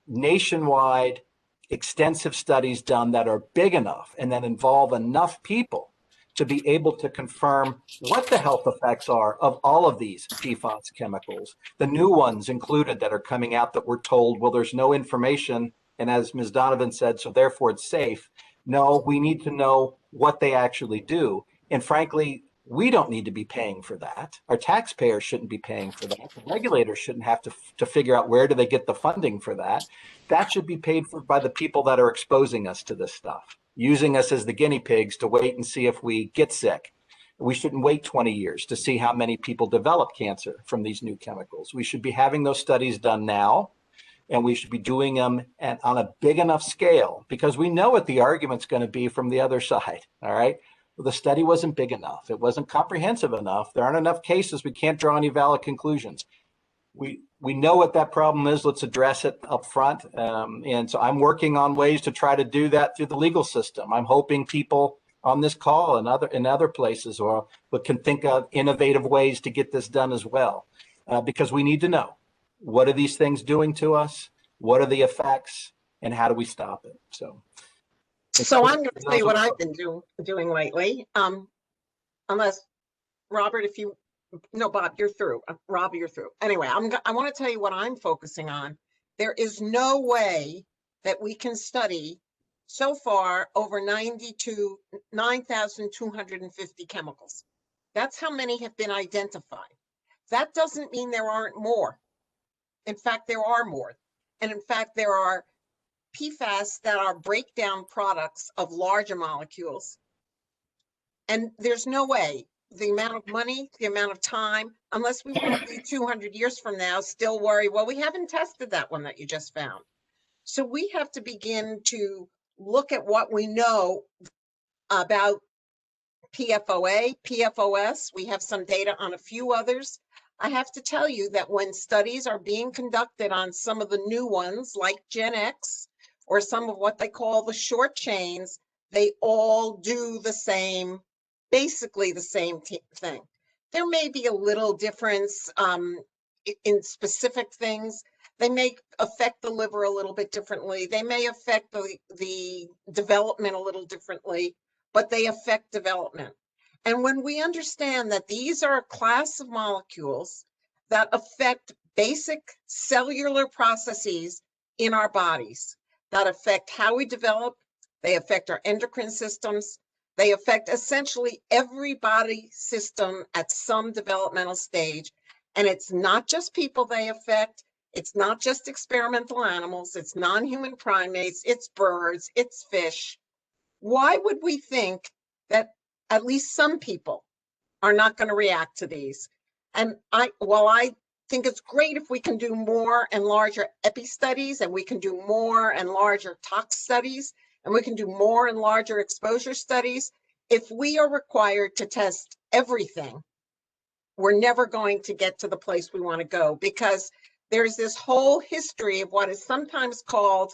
nationwide extensive studies done that are big enough and that involve enough people to be able to confirm what the health effects are of all of these PFAS chemicals, the new ones included that are coming out that we're told, well, there's no information. And as Ms. Donovan said, so therefore it's safe. No, we need to know what they actually do. And frankly, we don't need to be paying for that. Our taxpayers shouldn't be paying for that. The regulators shouldn't have to figure out where do they get the funding for that. That should be paid for by the people that are exposing us to this stuff, using us as the guinea pigs to wait and see if we get sick. We shouldn't wait 20 years to see how many people develop cancer from these new chemicals. We should be having those studies done now, and we should be doing them on a big enough scale, because we know what the argument's going to be from the other side, all right? Well, the study wasn't big enough. It wasn't comprehensive enough. There aren't enough cases. We can't draw any valid conclusions. We know what that problem is. Let's address it up front. And so I'm working on ways to try to do that through the legal system. I'm hoping people on this call and other places can think of innovative ways to get this done as well, because we need to know, what are these things doing to us? What are the effects, and how do we stop it? So I'm going to tell you what I've been doing lately. Unless Robert, no, Bob, you're through. Rob, you're through. Anyway, I want to tell you what I'm focusing on. There is no way that we can study so far over 9,250 chemicals. That's how many have been identified. That doesn't mean there aren't more. In fact, there are more. And in fact, there are PFAS that are breakdown products of larger molecules. And there's no way, the amount of money, the amount of time, unless we want to be 200 years from now, still worry, well, we haven't tested that one that you just found. So we have to begin to look at what we know about PFOA, PFOS. We have some data on a few others. I have to tell you that when studies are being conducted on some of the new ones like Gen X, or some of what they call the short chains, they all do the same, basically the same thing. There may be a little difference in specific things. They may affect the liver a little bit differently. They may affect the development a little differently, but they affect development. And when we understand that these are a class of molecules that affect basic cellular processes in our bodies that affect how we develop. They affect our endocrine systems. They affect essentially every body system at some developmental stage. And it's not just people they affect. It's not just experimental animals. It's non-human primates. It's birds. It's fish. Why would we think that at least some people are not going to react to these? And while I think it's great if we can do more and larger epi studies, and we can do more and larger tox studies, and we can do more and larger exposure studies, if we are required to test everything, we're never going to get to the place we want to go, because there's this whole history of what is sometimes called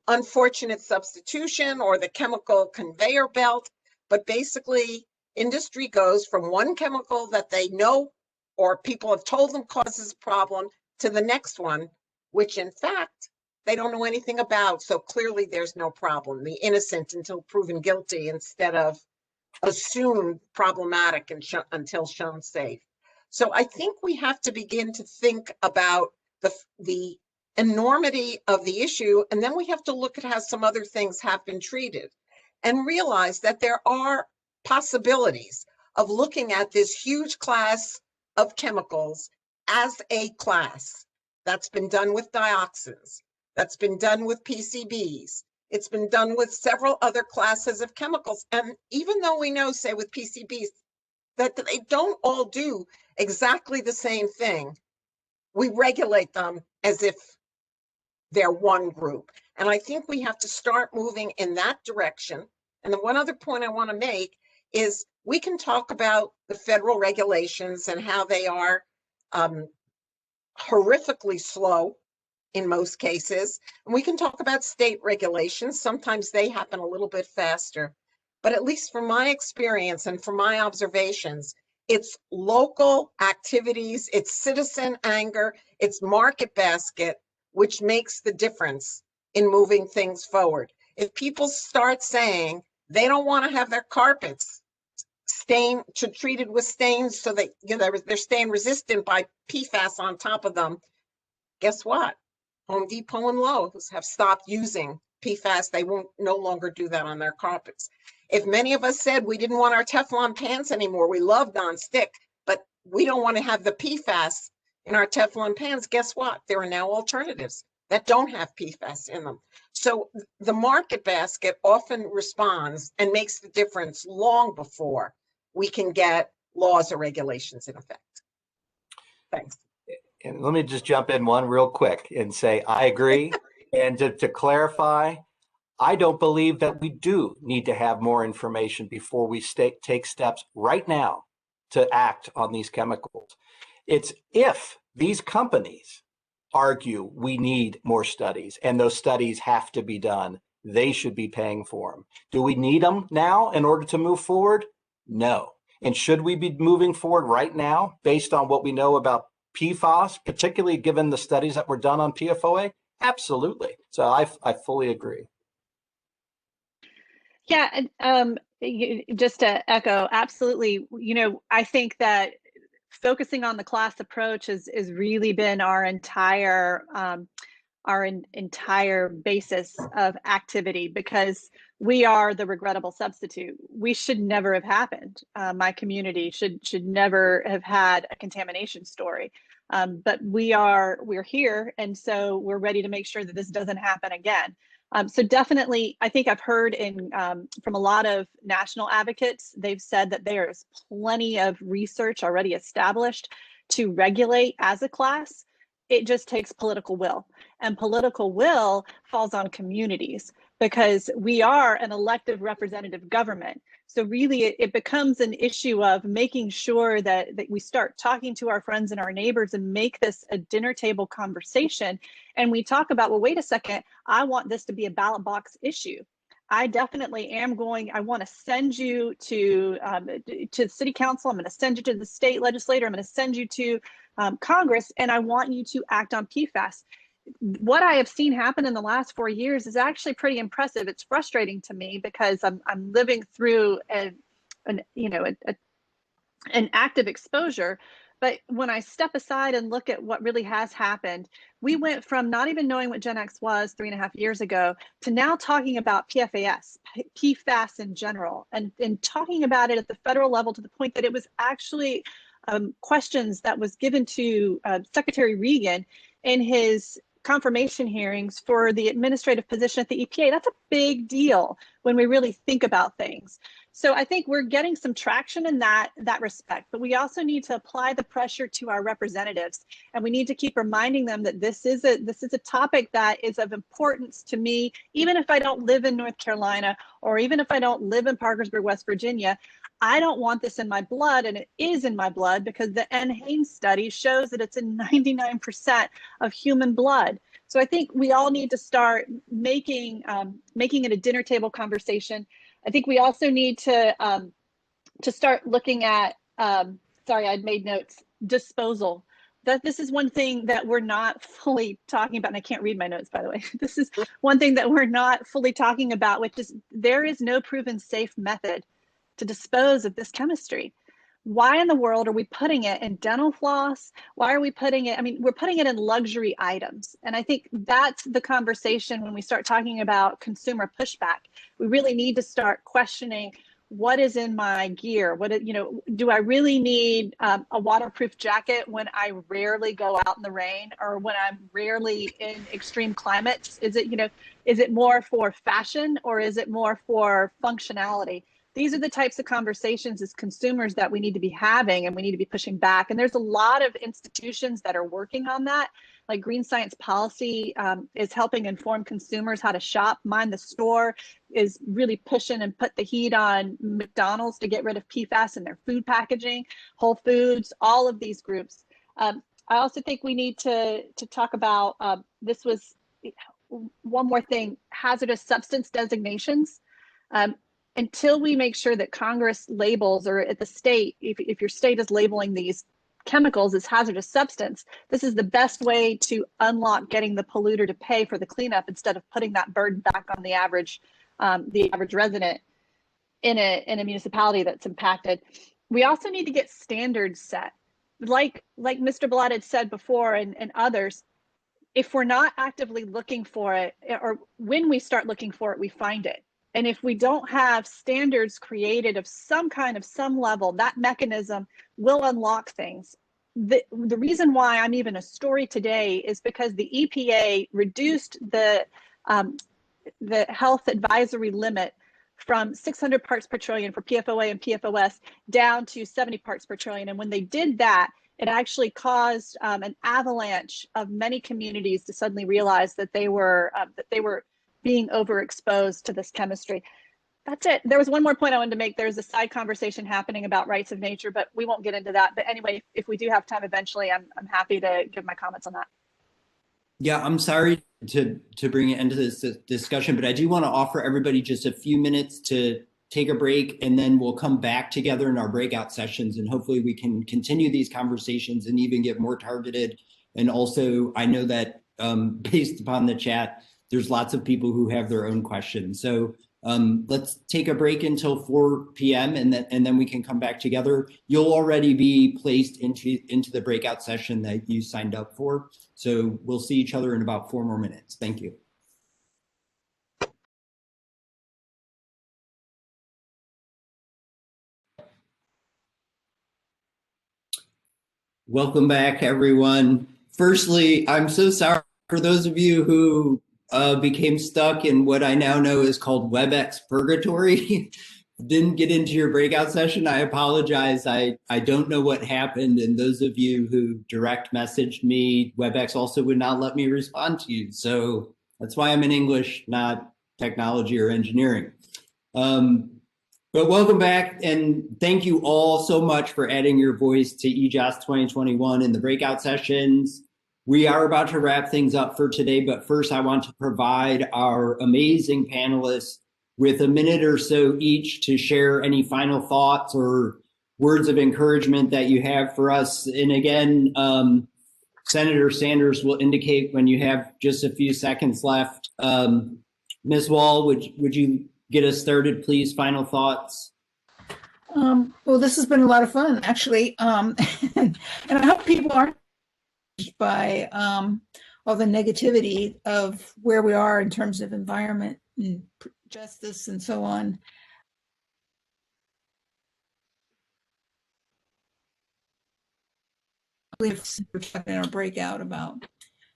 unfortunate substitution or the chemical conveyor belt. But basically, industry goes from one chemical that they know or people have told them causes a problem to the next one, which in fact, they don't know anything about. So clearly there's no problem. The innocent until proven guilty instead of assumed problematic and until shown safe. So I think we have to begin to think about the enormity of the issue, and then we have to look at how some other things have been treated and realize that there are possibilities of looking at this huge class of chemicals as a class. That's been done with dioxins. That's been done with PCBs. It's been done with several other classes of chemicals. And even though we know, say with PCBs, that they don't all do exactly the same thing, we regulate them as if they're one group. And I think we have to start moving in that direction. And then one other point I want to make is we can talk about the federal regulations and how they are horrifically slow in most cases. And we can talk about state regulations. Sometimes they happen a little bit faster. But at least from my experience and from my observations, it's local activities, it's citizen anger, it's market basket, which makes the difference in moving things forward. If people start saying they don't want to have their carpets treated with stains so that they're stain resistant by PFAS on top of them, guess what? Home Depot and Lowe's have stopped using PFAS. They won't no longer do that on their carpets. If many of us said we didn't want our Teflon pans anymore, we love non-stick, but we don't want to have the PFAS in our Teflon pans, guess what? There are now alternatives that don't have PFAS in them. So the market basket often responds and makes the difference long before we can get laws or regulations in effect. Thanks. And let me just jump in one real quick and say, I agree. And to clarify, I don't believe that we do need to have more information before we take steps right now to act on these chemicals. It's if these companies argue we need more studies and those studies have to be done, they should be paying for them. Do we need them now in order to move forward? No. And should we be moving forward right now based on what we know about PFAS, particularly given the studies that were done on PFOA? Absolutely. So I fully agree. Yeah, just to echo, absolutely. I think that focusing on the class approach has really been our entire basis of activity, because we are the regrettable substitute. We should never have happened. My community should never have had a contamination story. But we're here, and so we're ready to make sure that this doesn't happen again. So definitely, I think I've heard from a lot of national advocates, they've said that there's plenty of research already established to regulate as a class. It just takes political will, and political will falls on communities, because we are an elective representative government. So really it becomes an issue of making sure that we start talking to our friends and our neighbors and make this a dinner table conversation. And we talk about, well, wait a second, I want this to be a ballot box issue. I definitely am I want to send you to the city council. I'm going to send you to the state legislature. I'm going to send you to Congress, and I want you to act on PFAS. What I have seen happen in the last 4 years is actually pretty impressive. It's frustrating to me because I'm living through an active exposure, But when I step aside and look at what really has happened, we went from not even knowing what Gen X was 3.5 years ago to now talking about PFAS, PFAS in general, and talking about it at the federal level to the point that it was actually questions that was given to Secretary Regan in his confirmation hearings for the administrative position at the EPA. That's a big deal when we really think about things. So I think we're getting some traction in that respect, but we also need to apply the pressure to our representatives, and we need to keep reminding them that this is a topic that is of importance to me, even if I don't live in North Carolina, or even if I don't live in Parkersburg, West Virginia. I don't want this in my blood, and it is in my blood because the N. Haynes study shows that it's in 99% of human blood. So I think we all need to start making it a dinner table conversation. I think we also need to start looking at, sorry, I'd made notes, disposal. That this is one thing that we're not fully talking about, and I can't read my notes, by the way. This is one thing that we're not fully talking about, which is there is no proven safe method to dispose of this chemistry. Why in the world are we putting it in dental floss? Why are we putting it, I mean, we're putting it in luxury items. And I think that's the conversation when we start talking about consumer pushback. We really need to start questioning what is in my gear? Do I really need a waterproof jacket when I rarely go out in the rain, or when I'm rarely in extreme climates? Is it more for fashion, or is it more for functionality? These are the types of conversations as consumers that we need to be having, and we need to be pushing back. And there's a lot of institutions that are working on that. Like Green Science Policy is helping inform consumers how to shop. Mind the Store is really pushing and put the heat on McDonald's to get rid of PFAS in their food packaging, Whole Foods, all of these groups. I also think we need to talk about, this was one more thing, hazardous substance designations. Until we make sure that Congress labels, or at the state, if your state is labeling these chemicals as hazardous substance, this is the best way to unlock getting the polluter to pay for the cleanup, instead of putting that burden back on the average resident in a municipality that's impacted. We also need to get standards set. Like Mr. Blatt had said before, and others, if we're not actively looking for it, or when we start looking for it, we find it. And if we don't have standards created of some level, that mechanism will unlock things. The reason why I'm even a story today is because the EPA reduced the health advisory limit from 600 parts per trillion for PFOA and PFOS down to 70 parts per trillion. And when they did that, it actually caused an avalanche of many communities to suddenly realize that they were being overexposed to this chemistry. That's it. There was one more point I wanted to make. There's a side conversation happening about rights of nature, but we won't get into that. But anyway, if we do have time eventually, I'm happy to give my comments on that. Yeah, I'm sorry to bring it into this discussion, but I do want to offer everybody just a few minutes to take a break, and then we'll come back together in our breakout sessions, and hopefully we can continue these conversations and even get more targeted. And also, I know that based upon the chat, there's lots of people who have their own questions. So let's take a break until 4 p.m. and then we can come back together. You'll already be placed into the breakout session that you signed up for. So we'll see each other in about 4 more minutes. Thank you. Welcome back, everyone. Firstly, I'm so sorry for those of you who became stuck in what I now know is called WebEx purgatory. Didn't get into your breakout session. I apologize. I don't know what happened. And those of you who direct messaged me, WebEx also would not let me respond to you. So that's why I'm in English, not technology or engineering. But welcome back, and thank you all so much for adding your voice to EJAS 2021 in the breakout sessions. We are about to wrap things up for today, but first I want to provide our amazing panelists with a minute or so each to share any final thoughts or words of encouragement that you have for us. And again, Senator Sanders will indicate when you have just a few seconds left. Ms. Wall, would you get us started, please? Final thoughts. Well, this has been a lot of fun, actually. And I hope people aren't by all the negativity of where we are in terms of environment and justice and so on. We're talking in our breakout about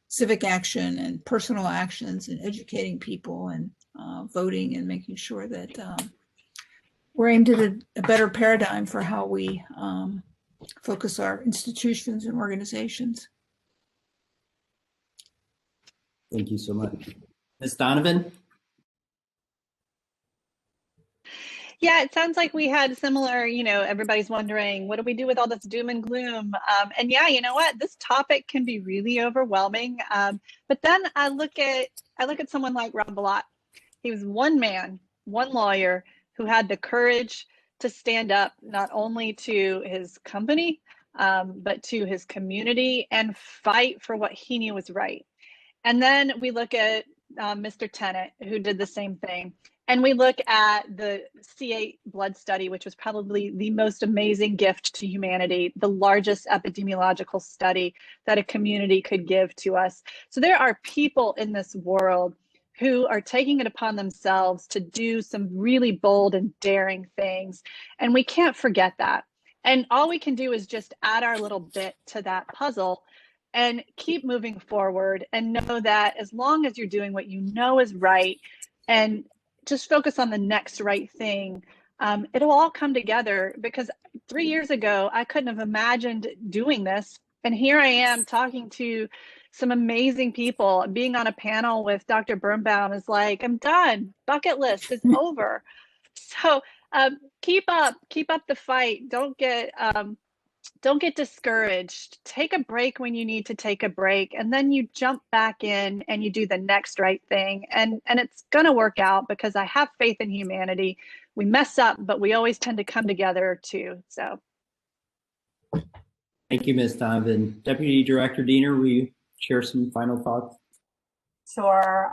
civic action and personal actions and educating people and voting and making sure that we're aimed at a better paradigm for how we focus our institutions and organizations. Thank you so much. Ms. Donovan? Yeah, it sounds like we had similar, everybody's wondering, what do we do with all this doom and gloom? And yeah, you know what? This topic can be really overwhelming. But then I look at someone like Rob Bellott. He was one man, one lawyer who had the courage to stand up not only to his company, but to his community and fight for what he knew was right. And then we look at Mr. Tennant, who did the same thing. And we look at the C8 blood study, which was probably the most amazing gift to humanity, the largest epidemiological study that a community could give to us. So there are people in this world who are taking it upon themselves to do some really bold and daring things. And we can't forget that. And all we can do is just add our little bit to that puzzle and keep moving forward and know that as long as you're doing what you know is right and just focus on the next right thing, it'll all come together. Because 3 years ago, I couldn't have imagined doing this. And here I am talking to some amazing people. Being on a panel with Dr. Birnbaum is like, I'm done. Bucket list is over. So keep up the fight. Don't get discouraged. Take a break when you need to take a break, and then you jump back in and you do the next right thing. And it's going to work out, because I have faith in humanity. We mess up, but we always tend to come together too. So. Thank you, Ms. Donovan. Deputy Director Diener, will you share some final thoughts? Sure.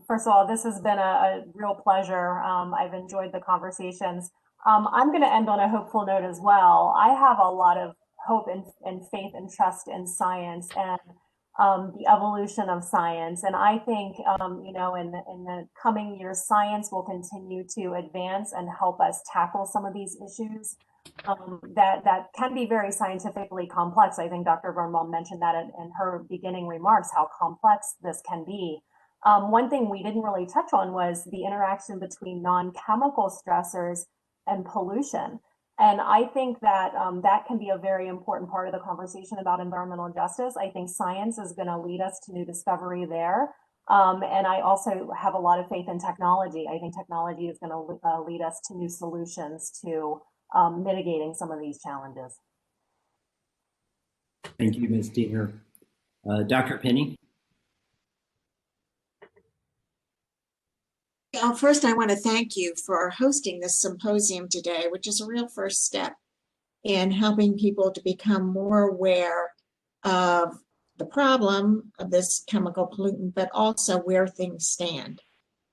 First of all, this has been a real pleasure. I've enjoyed the conversations. I'm going to end on a hopeful note as well. I have a lot of hope and faith and trust in science and the evolution of science. And I think, in the coming years, science will continue to advance and help us tackle some of these issues that can be very scientifically complex. I think Dr. Birnbaum mentioned that in her beginning remarks, how complex this can be. One thing we didn't really touch on was the interaction between non-chemical stressors and pollution. And I think that that can be a very important part of the conversation about environmental justice. I think science is going to lead us to new discovery there. And I also have a lot of faith in technology. I think technology is going to lead us to new solutions to mitigating some of these challenges. Thank you, Ms. Diener. Dr. Penny? First, I want to thank you for hosting this symposium today, which is a real first step in helping people to become more aware of the problem of this chemical pollutant, but also where things stand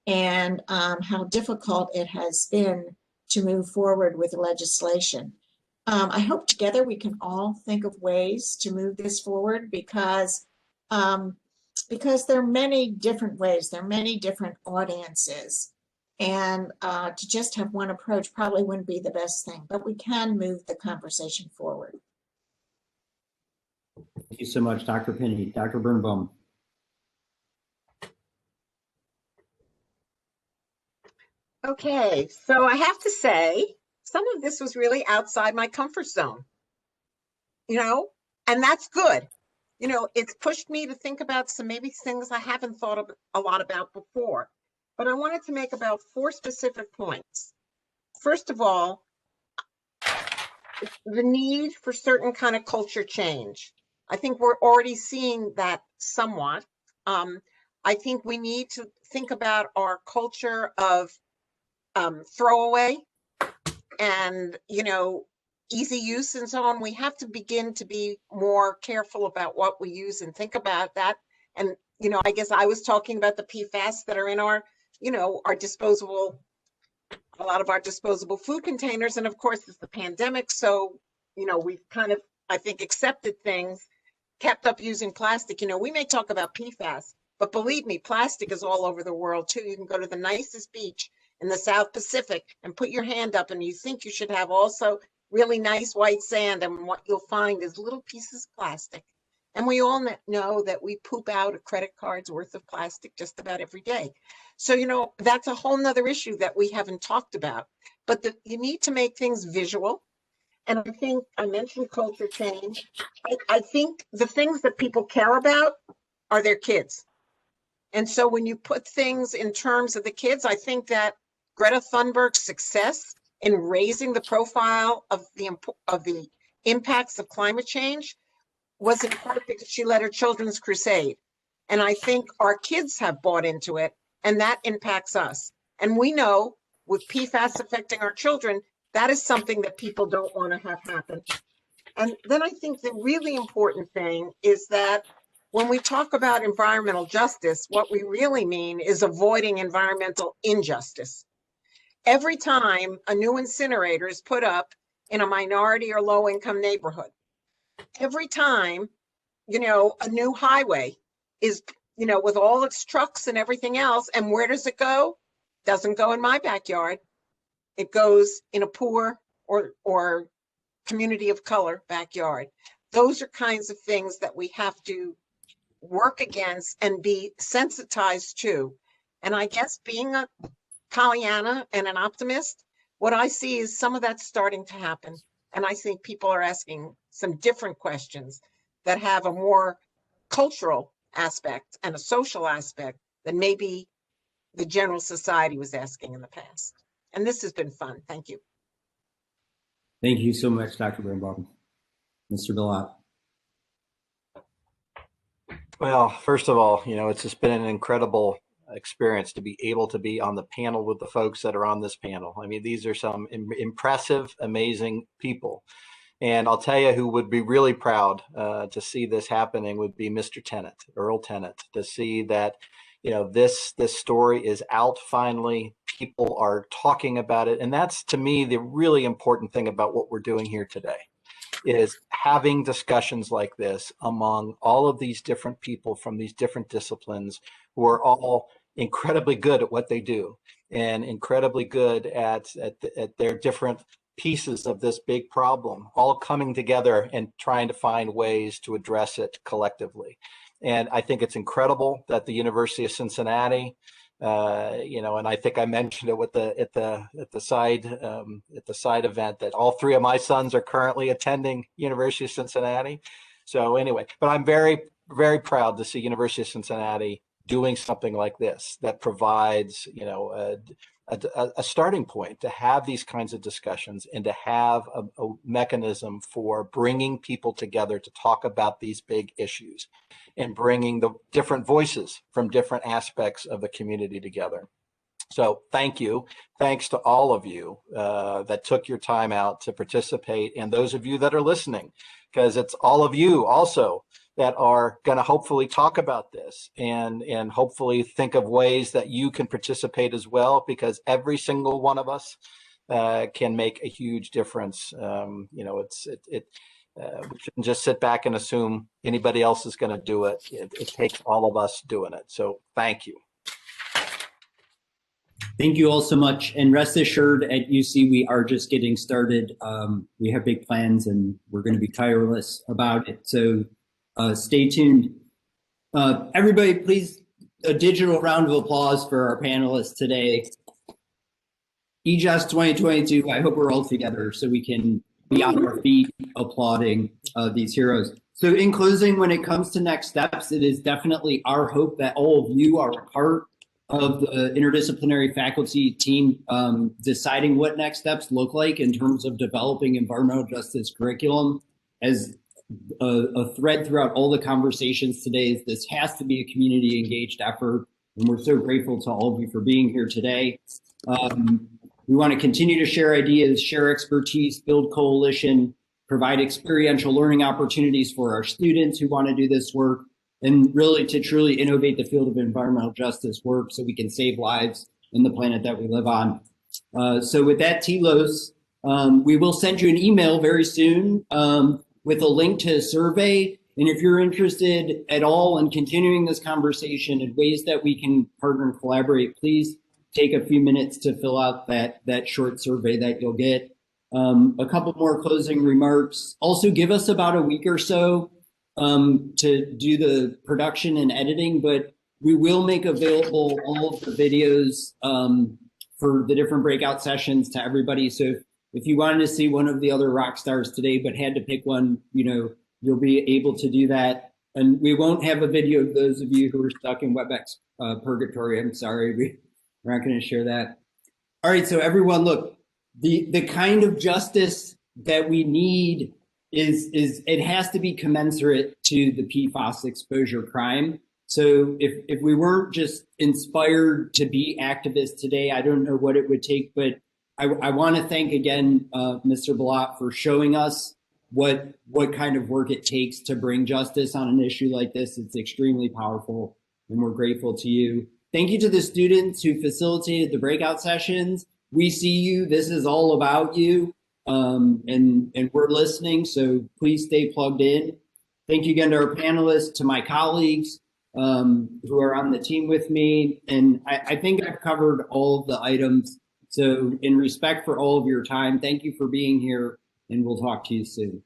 and how difficult it has been to move forward with legislation. I hope together we can all think of ways to move this forward, because there are many different ways, there are many different audiences, and to just have one approach probably wouldn't be the best thing, but we can move the conversation forward. Thank you so much, Dr. Penny. Dr. Birnbaum? Okay, so I have to say, some of this was really outside my comfort zone, and that's good. It's pushed me to think about some maybe things I haven't thought a lot about before. But I wanted to make about 4 specific points. First of all, the need for certain kind of culture change. I think we're already seeing that somewhat. I think we need to think about our culture of throwaway and, easy use and so on. We have to begin to be more careful about what we use and think about that. And, I guess I was talking about the PFAS that are in our, our disposable a lot of our disposable food containers. And of course, it's the pandemic. So, we've kind of, I think, accepted things, kept up using plastic. We may talk about PFAS, but believe me, plastic is all over the world too. You can go to the nicest beach in the South Pacific and put your hand up and you think you should have also really nice white sand. And what you'll find is little pieces of plastic. And we all know that we poop out a credit card's worth of plastic just about every day. So, that's a whole nother issue that we haven't talked about. But you need to make things visual. And I think I mentioned culture change. I think the things that people care about are their kids. And so when you put things in terms of the kids, I think that Greta Thunberg's success in raising the profile of the impacts of climate change was in part because she led her children's crusade. And I think our kids have bought into it, and that impacts us. And we know with PFAS affecting our children, that is something that people don't want to have happen. And then I think the really important thing is that when we talk about environmental justice, what we really mean is avoiding environmental injustice. Every time a new incinerator is put up in a minority or low-income neighborhood, every time, a new highway is, with all its trucks and everything else, and where does it go? Doesn't go in my backyard. It goes in a poor or community of color backyard. Those are kinds of things that we have to work against and be sensitized to. And I guess being a Pollyanna and an optimist, what I see is some of that's starting to happen. And I think people are asking some different questions that have a more cultural aspect and a social aspect than maybe the general society was asking in the past. And this has been fun. Thank you. Thank you so much, Dr. Birnbaum. Mr. Billat. Well, first of all, it's just been an incredible experience to be able to be on the panel with the folks that are on this panel. I mean, these are some impressive, amazing people. And I'll tell you who would be really proud to see this happening would be Mr. Tennant, Earl Tennant, to see that, this story is out finally. People are talking about it. And that's, to me, the really important thing about what we're doing here today, is having discussions like this among all of these different people from these different disciplines who are all incredibly good at what they do and incredibly good at their different pieces of this big problem, all coming together and trying to find ways to address it collectively. And I think it's incredible that the University of Cincinnati, and I think I mentioned it at the side event that all three of my sons are currently attending University of Cincinnati. So anyway, but I'm very, very proud to see University of Cincinnati doing something like this that provides, a starting point to have these kinds of discussions and to have a mechanism for bringing people together to talk about these big issues and bringing the different voices from different aspects of the community together. So thank you. Thanks to all of you that took your time out to participate, and those of you that are listening, because it's all of you also that are going to hopefully talk about this and hopefully think of ways that you can participate as well, because every single one of us can make a huge difference. We shouldn't just sit back and assume anybody else is going to do it. It takes all of us doing it. So thank you. Thank you all so much. And rest assured, at UC, we are just getting started. We have big plans and we're going to be tireless about it. So stay tuned. Everybody, please, a digital round of applause for our panelists today. EJAS 2022, I hope we're all together so we can be on our feet applauding these heroes. So in closing, when it comes to next steps, it is definitely our hope that all of you are a part of the interdisciplinary faculty team deciding what next steps look like in terms of developing environmental justice curriculum. As a thread throughout all the conversations today is this has to be a community engaged effort, and we're so grateful to all of you for being here today. We want to continue to share ideas, share expertise, build coalition, provide experiential learning opportunities for our students who want to do this work, and really to truly innovate the field of environmental justice work so we can save lives in the planet that we live on. So with that, Telos, we will send you an email very soon with a link to a survey. And if you're interested at all in continuing this conversation and ways that we can partner and collaborate, please take a few minutes to fill out that short survey that you'll get. A couple more closing remarks. Also, give us about a week or so to do the production and editing, but we will make available all of the videos for the different breakout sessions to everybody. So if you wanted to see one of the other rock stars today, but had to pick one, you'll be able to do that. And we won't have a video of those of you who are stuck in WebEx purgatory. I'm sorry, we're not going to share that. All right, so everyone, look, the kind of justice that we need is it has to be commensurate to the PFAS exposure crime. So if we weren't just inspired to be activists today, I don't know what it would take, but I want to thank again, Mr. Ballot, for showing us what kind of work it takes to bring justice on an issue like this. It's extremely powerful, and we're grateful to you. Thank you to the students who facilitated the breakout sessions. We see you. This is all about you, and we're listening, so please stay plugged in. Thank you again to our panelists, to my colleagues who are on the team with me. And I think I've covered all of the items. So in respect for all of your time, thank you for being here, and we'll talk to you soon.